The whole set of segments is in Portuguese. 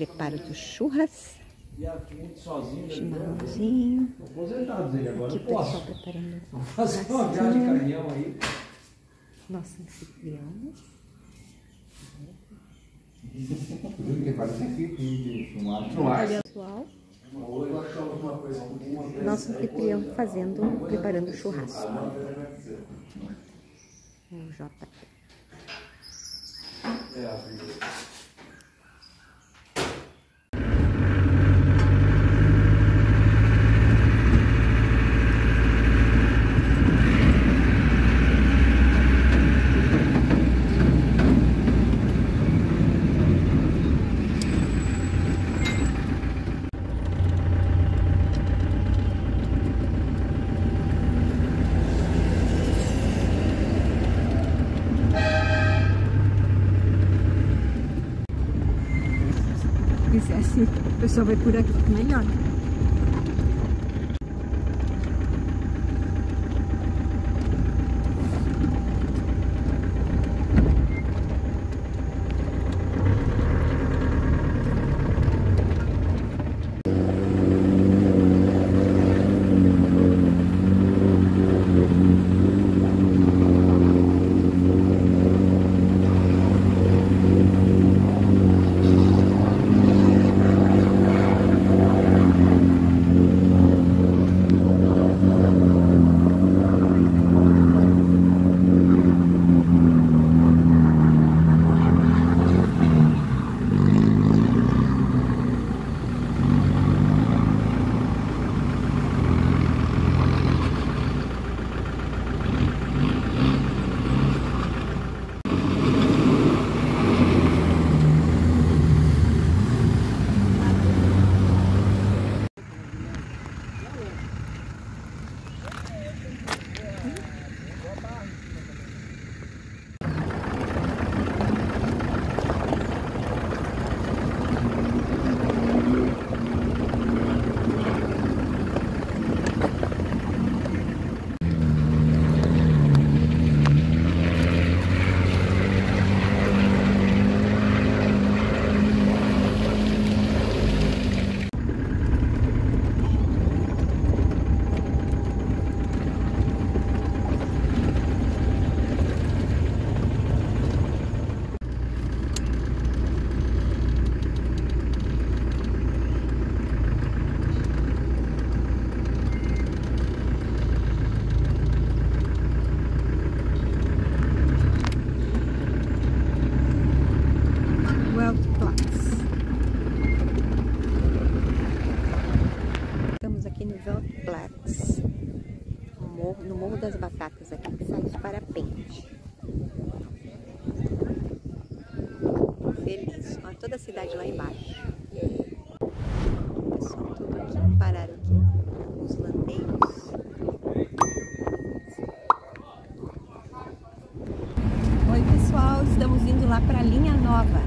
preparo do churras. Chimarrãozinho. Aqui o pessoal preparando. Vamos fazer uma viagem de caminhão aí. Nosso anfitrião. Olha, pessoal. Nosso anfitrião preparando churrasco. O J. Se o pessoal vai por aqui, melhor. No Morro das Batatas, aqui que sai os parapente. Feliz. Olha toda a cidade lá embaixo. O pessoal tudo aqui, pararam aqui. Os landeiros. Oi pessoal, estamos indo lá para a linha nova.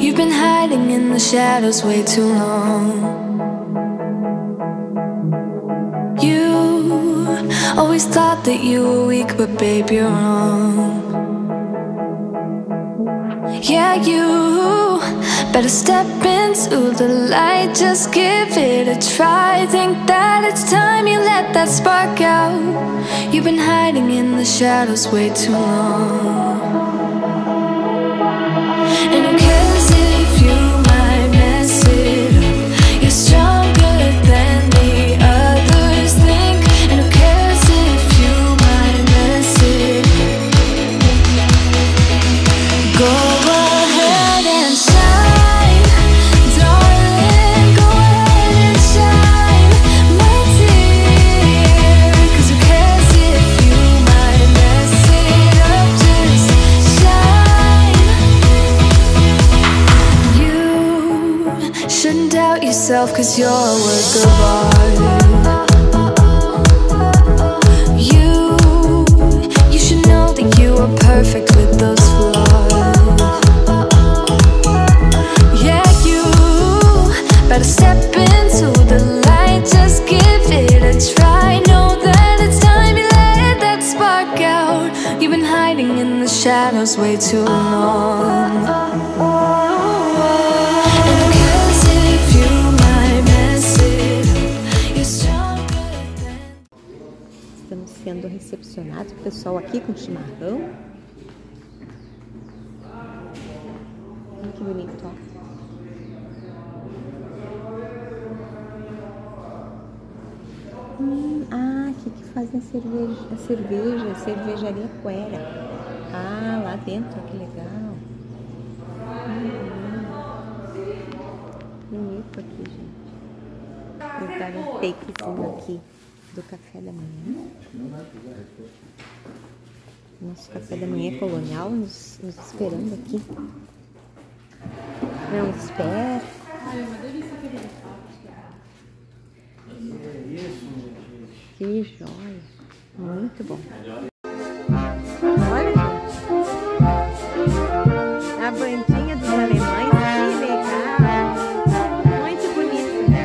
You've been hiding in the shadows way too long. You always thought that you were weak, but babe, you're wrong. Yeah, you better step into the light, just give it a try. Think that it's time you let that spark out. You've been hiding in the shadows way too long. And who cares if you might mess it up? You're stronger than the others think. And who cares if you might mess it up? Go ahead and shine, darling. Go ahead and shine, my dear. yourself, 'cause you're a work of art. You should know that you are perfect with those flaws. Yeah, you better step into the light, just give it a try. Know that it's time you let that spark out. You've been hiding in the shadows way too long. And 'cause if you might mess it, you're stronger than... Estamos sendo recepcionados, o pessoal aqui com chimarrão. Olha que bonito, ó. Aqui que fazem a cervejaria Quera. Ah, lá dentro, que legal. Bonito aqui, gente. Vou dar um takezinho aqui do café da manhã. Nosso café da manhã colonial nos esperando aqui. Não espera. Que joia! Muito bom. Olha, gente. A bandinha dos alemães, que legal! Muito bonito, né?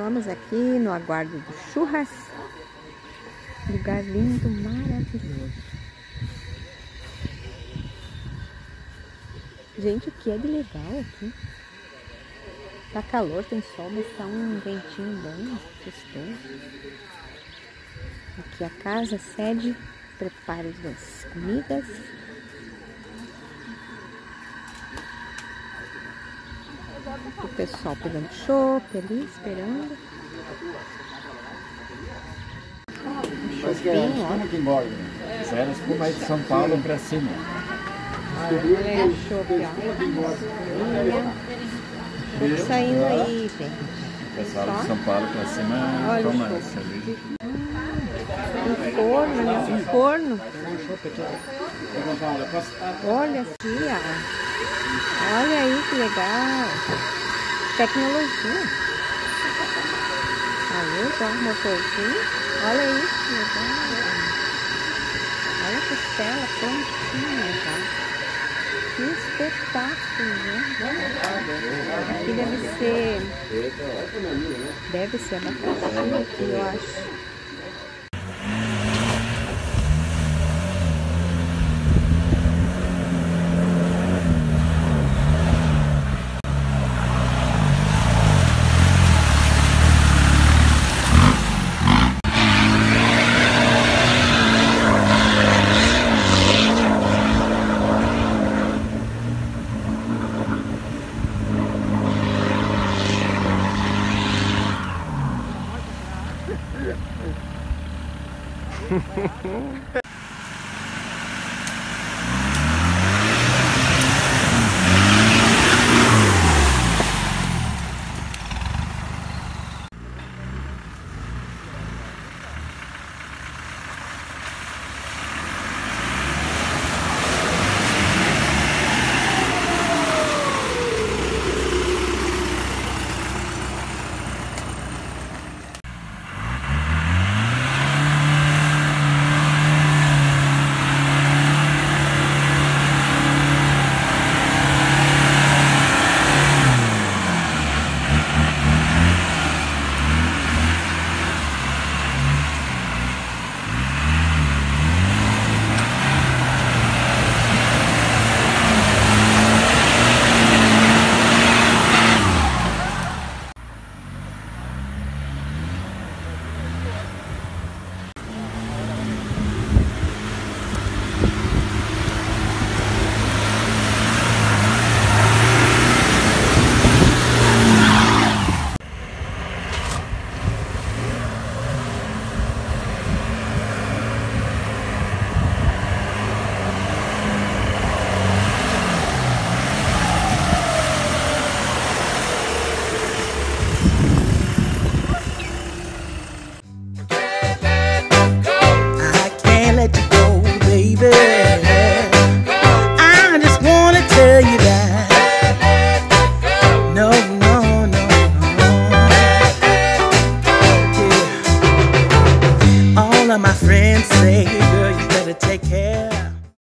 Continuamos aqui no aguardo do churras. Lugar lindo, maravilhoso. Gente, o que é de legal aqui? Tá calor, tem sol, mas tá um ventinho bom, gostoso. Aqui a casa, sede, preparo das comidas. O pessoal pegando chopp ali, esperando. Chopinho, ó. Aqui embora. Sério, como é de São Paulo pra cima. Olha aí a chopp, ó. Chopp saindo aí, gente. Pessoal de São Paulo pra cima, toma cerveja. Um forno, né? Um forno. Olha aqui, ó. Olha aí que legal. Tecnologia. Aí, ó, um motorzinho. Olha aí que legal. Olha a costela prontinha, tá? Que espetáculo, né? Aqui deve ser abacaxi aqui, eu acho.